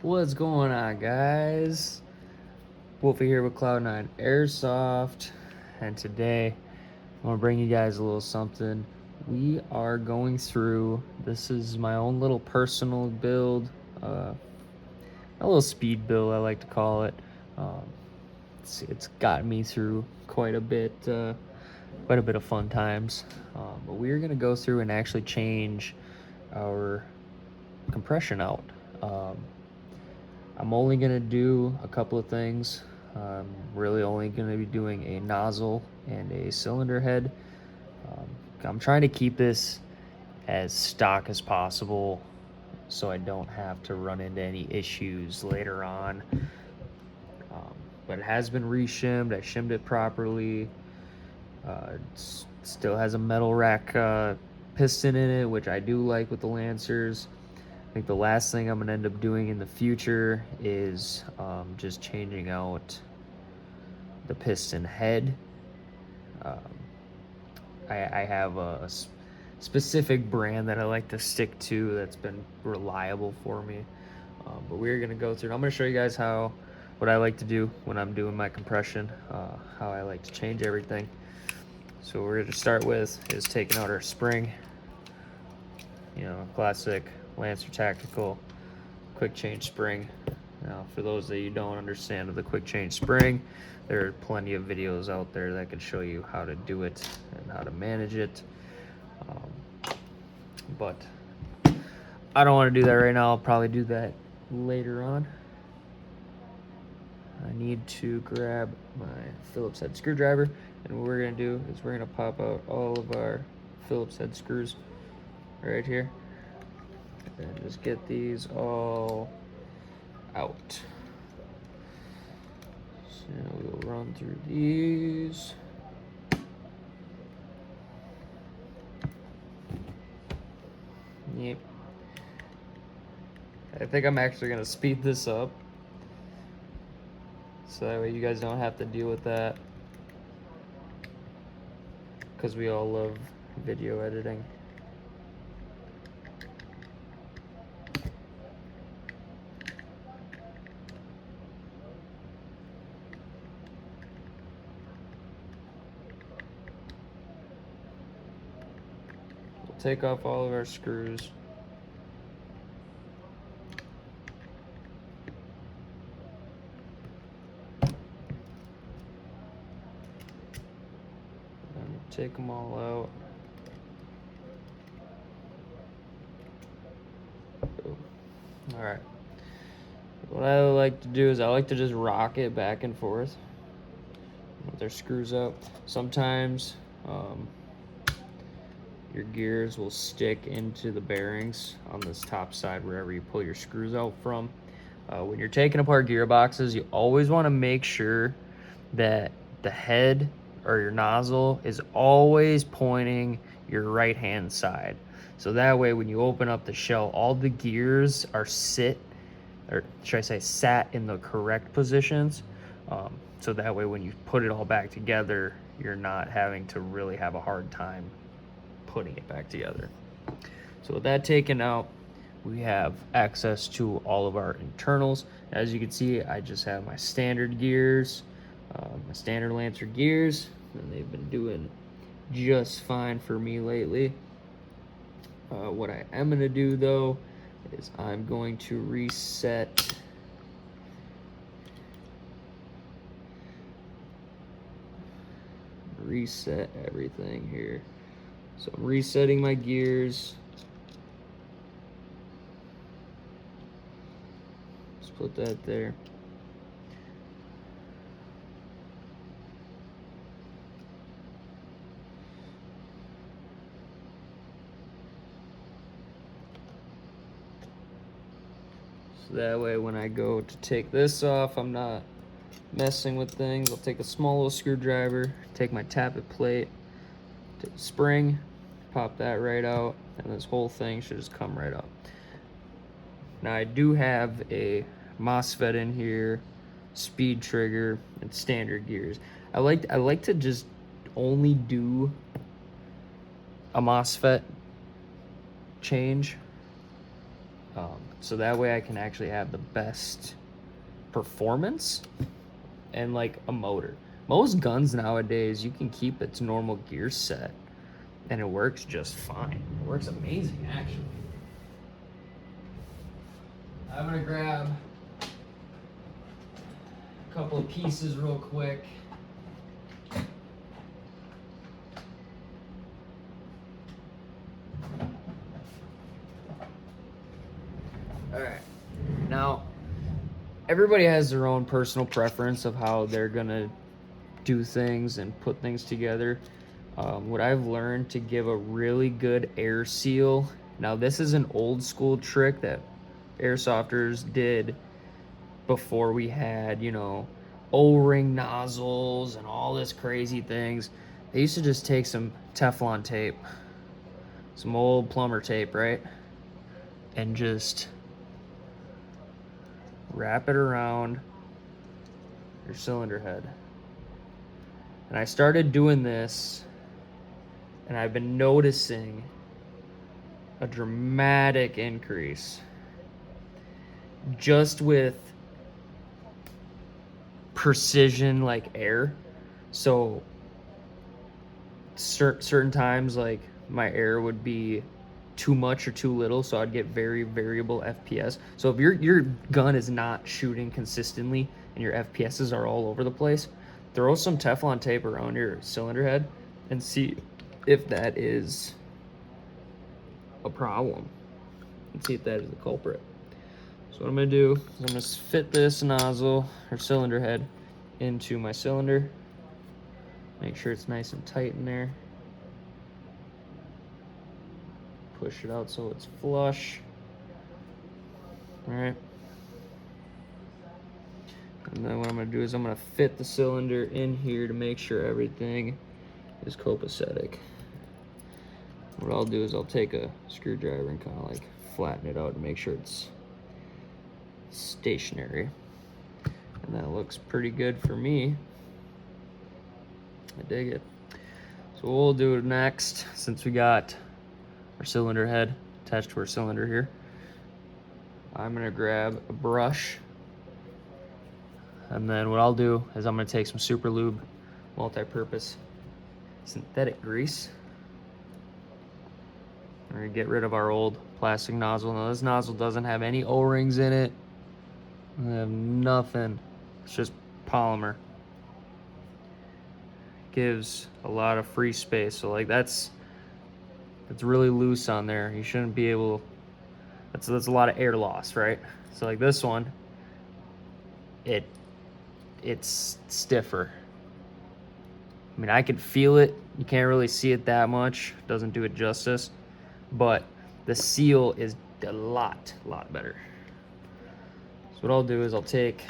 What's going on, guys? Wolfie here with Cloud9 Airsoft, and today I'm gonna bring you guys a little something. We are going through. This is my own little personal build, a little speed build, I like to call it. Um, it's got me through quite a bit of fun times. But we're gonna go through and actually change our compression out. Um, I'm only going to do a couple of things. I'm really only going to be doing a nozzle and a cylinder head. Um, I'm trying to keep this as stock as possible so I don't have to run into any issues later on. But it has been re-shimmed. I shimmed it properly. It still has a metal rack piston in it, which I do like with the Lancers. I think the last thing I'm going to end up doing in the future is just changing out the piston head. Um, I have a specific brand that I like to stick to that's been reliable for me. But we're going to go through, I'm going to show you guys what I like to do when I'm doing my compression, how I like to change everything. So what we're going to start with is taking out our spring, classic Lancer Tactical quick change spring. Now, for those that you don't understand of the quick change spring, there are plenty of videos out there that can show you how to do it and how to manage it. But I don't want to do that right now. I'll probably do that later on. I need to grab my Phillips head screwdriver, and what we're going to do is we're going to pop out all of our Phillips head screws right here and just get these all out. So we'll run through these. Yep. I think I'm actually gonna speed this up so that way you guys don't have to deal with that, because we all love video editing. We'll take off all of our screws. And take them all out. Alright. What I like to do is I like to just rock it back and forth with their screws up. Sometimes your gears will stick into the bearings on this top side wherever you pull your screws out from. When you're taking apart gearboxes, you always want to make sure that the head or your nozzle is always pointing your right hand side. So that way when you open up the shell, all the gears are sat in the correct positions. So that way when you put it all back together, you're not having to really have a hard time putting it back together. So with that taken out, we have access to all of our internals. As you can see, I just have my standard gears, my standard Lancer gears, and they've been doing just fine for me lately. What I am going to do though is I'm going to reset everything here. So I'm resetting my gears. Just put that there. So that way when I go to take this off, I'm not messing with things. I'll take a small little screwdriver, take my tappet plate, take the spring, pop that right out, and this whole thing should just come right up. Now I do have a MOSFET in here, speed trigger, and standard gears. I like to just only do a MOSFET change So that way I can actually have the best performance and like a motor. Most guns nowadays, you can keep its normal gear set and it works just fine. It works amazing, actually. I'm gonna grab a couple of pieces real quick. All right. Now, everybody has their own personal preference of how they're gonna do things and put things together. What I've learned to give a really good air seal. Now, this is an old school trick that airsofters did before we had, O-ring nozzles and all this crazy things. They used to just take some Teflon tape, some old plumber tape, right? And just wrap it around your cylinder head. And I started doing this, and I've been noticing a dramatic increase just with precision like air. So certain times like my air would be too much or too little, so I'd get very variable FPS. So if your gun is not shooting consistently and your FPSs are all over the place, throw some Teflon tape around your cylinder head and see if that is a problem, and see if that is the culprit. So what I'm gonna do is I'm gonna fit this nozzle or cylinder head into my cylinder. Make sure it's nice and tight in there. Push it out so it's flush. All right. And then what I'm gonna do is I'm gonna fit the cylinder in here to make sure everything is copacetic. What I'll do is I'll take a screwdriver and kind of like flatten it out to make sure it's stationary. And that looks pretty good for me. I dig it. So what we'll do next, since we got our cylinder head attached to our cylinder here, I'm gonna grab a brush, and then what I'll do is I'm gonna take some Super Lube multi-purpose synthetic grease. We're gonna get rid of our old plastic nozzle. Now this nozzle doesn't have any O-rings in it. I have nothing. It's just polymer. Gives a lot of free space. So like that's really loose on there. You shouldn't be able. That's a lot of air loss, right? So like this one, it's stiffer. I mean, I can feel it. You can't really see it that much. Doesn't do it justice. But the seal is a lot better. So what I'll do is I'll take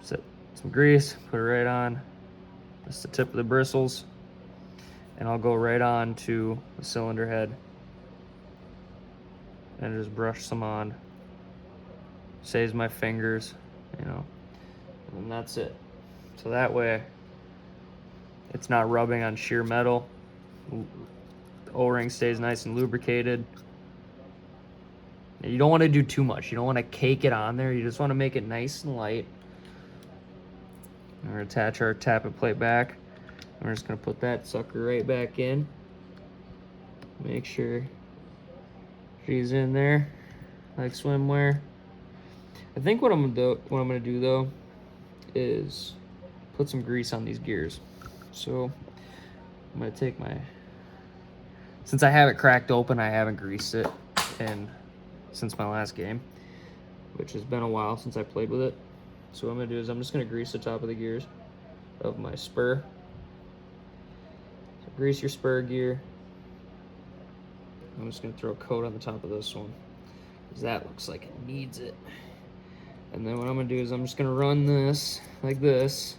some grease, put it right on. That's the tip of the bristles. And I'll go right on to the cylinder head and just brush some on. Saves my fingers, and that's it. So that way it's not rubbing on sheer metal. The O-ring stays nice and lubricated. You don't want to do too much. You don't want to cake it on there. You just want to make it nice and light. We're going to attach our tappet plate back. We're just going to put that sucker right back in. Make sure she's in there like swimwear. I think what I'm gonna do though is put some grease on these gears. So I'm gonna take since I have it cracked open, I haven't greased it since my last game, which has been a while since I played with it. So what I'm gonna do is I'm just gonna grease the top of the gears of my spur. So grease your spur gear. I'm just gonna throw a coat on the top of this one, because that looks like it needs it. And then what I'm gonna do is I'm just gonna run this like this.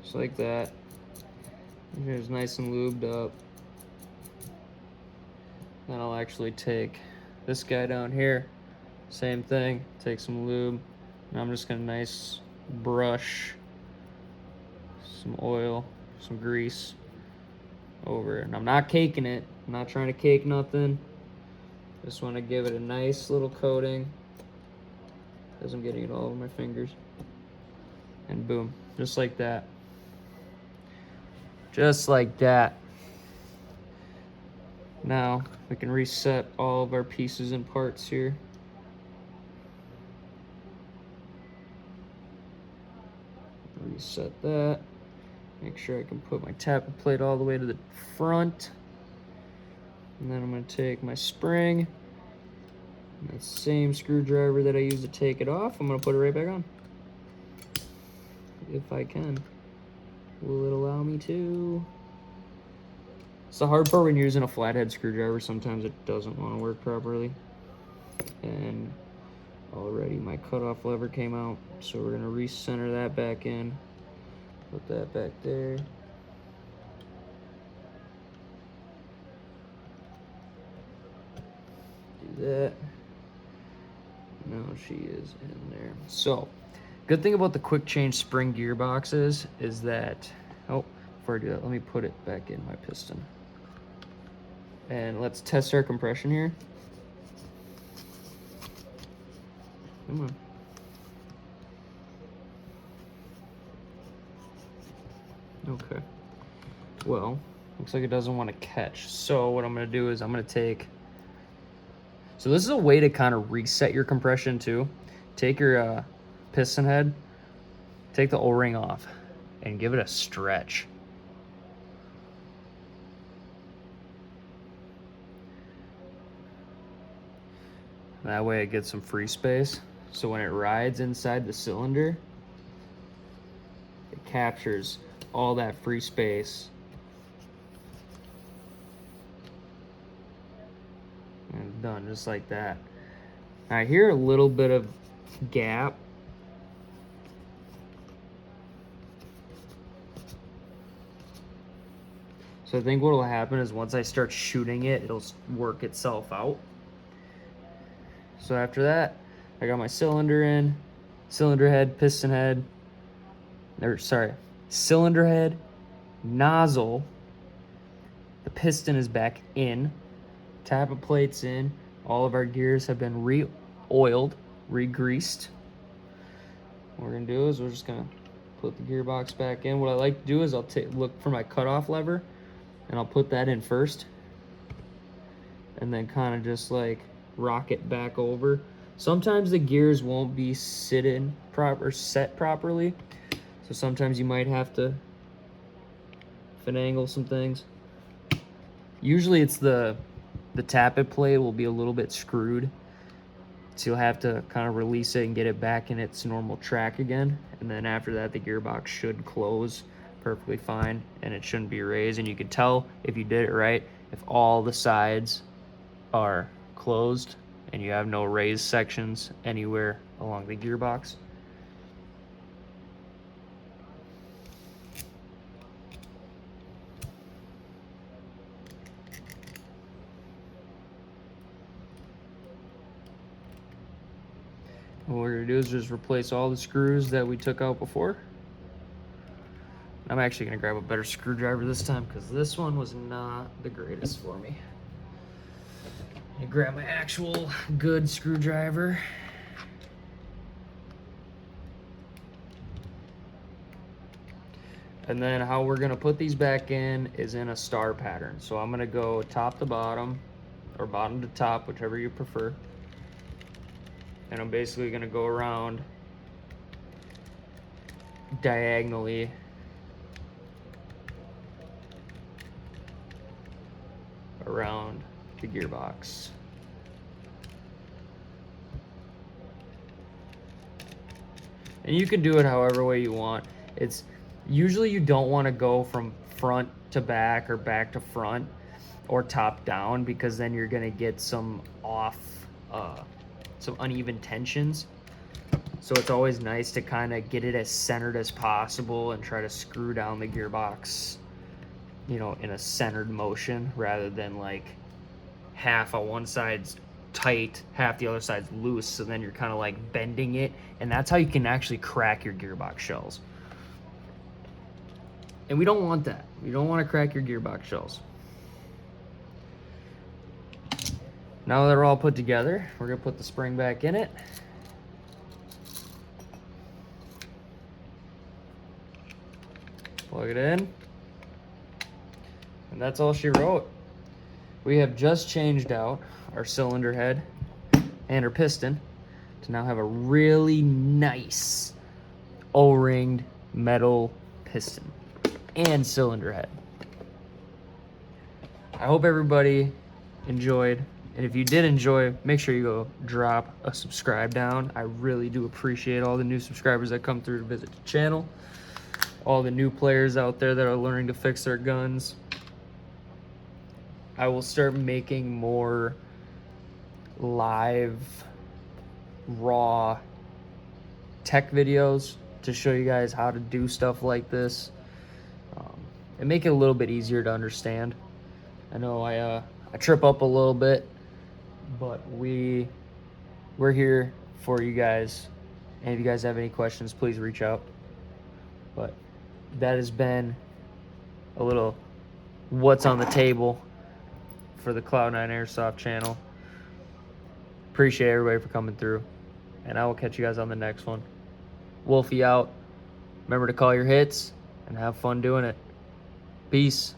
Just like that. Here's nice and lubed up. Then I'll actually take this guy down here, same thing, take some lube, and I'm just gonna nice brush some oil, some grease over it. And I'm not caking it. I'm not trying to cake nothing. Just want to give it a nice little coating as I'm getting it all over my fingers. And boom, just like that. Just like that. Now we can reset all of our pieces and parts here. Reset that. Make sure I can put my tappet plate all the way to the front. And then I'm going to take my spring, that same screwdriver that I used to take it off, I'm going to put it right back on. If I can. Will it allow me to? It's the hard part when you're using a flathead screwdriver. Sometimes it doesn't want to work properly. And already my cutoff lever came out, so we're going to recenter that back in. Put that back there. Do that. Now she is in there. So, good thing about the quick change spring gearboxes is that, oh, before I do that, let me put it back in my piston. And let's test our compression here. Come on. Okay. Well, looks like it doesn't want to catch. So what I'm going to do is I'm going to take... So this is a way to kind of reset your compression too. Take your piston head, take the O-ring off, and give it a stretch. That way it gets some free space. So when it rides inside the cylinder, it captures all that free space. And done, just like that. I hear a little bit of gap. So I think what will happen is once I start shooting it, it'll work itself out. So after that, I got my cylinder in, cylinder head, piston head, or sorry, cylinder head, nozzle, the piston is back in, tappet plate's in, all of our gears have been re-oiled, re-greased. What we're gonna do is we're just gonna put the gearbox back in. What I like to do is I'll look for my cutoff lever and I'll put that in first and then kind of just like rock it back over. Sometimes the gears won't be set properly, so sometimes you might have to finagle some things. Usually it's the tappet plate will be a little bit screwed, so you'll have to kind of release it and get it back in its normal track again, and then after that the gearbox should close perfectly fine and it shouldn't be raised. And you can tell if you did it right if all the sides are closed and you have no raised sections anywhere along the gearbox. What we're gonna do is just replace all the screws that we took out before. I'm actually gonna grab a better screwdriver this time because this one was not the greatest for me. I grab my actual good screwdriver. And then how we're gonna put these back in is in a star pattern. So I'm gonna go top to bottom, or bottom to top, whichever you prefer. And I'm basically gonna go around diagonally around the gearbox. And you can do it however way you want. It's usually you don't want to go from front to back or back to front or top down, because then you're gonna get some some uneven tensions. So it's always nice to kind of get it as centered as possible and try to screw down the gearbox, you know, in a centered motion rather than like half on one side's tight, half the other side's loose. So then you're kind of like bending it, and that's how you can actually crack your gearbox shells. And we don't want that. We don't want to crack your gearbox shells. Now that they're all put together, we're going to put the spring back in it. Plug it in. And that's all she wrote. We have just changed out our cylinder head and our piston to now have a really nice O-ringed metal piston and cylinder head. I hope everybody enjoyed. And if you did enjoy, make sure you go drop a subscribe down. I really do appreciate all the new subscribers that come through to visit the channel. All the new players out there that are learning to fix their guns. I will start making more live, raw tech videos to show you guys how to do stuff like this and make it a little bit easier to understand. I know I trip up a little bit, but we're here for you guys. And if you guys have any questions, please reach out. But that has been a little what's on the table for the Cloud9 Airsoft channel. Appreciate everybody for coming through, and I will catch you guys on the next one. Wolfie out. Remember to call your hits and have fun doing it. Peace.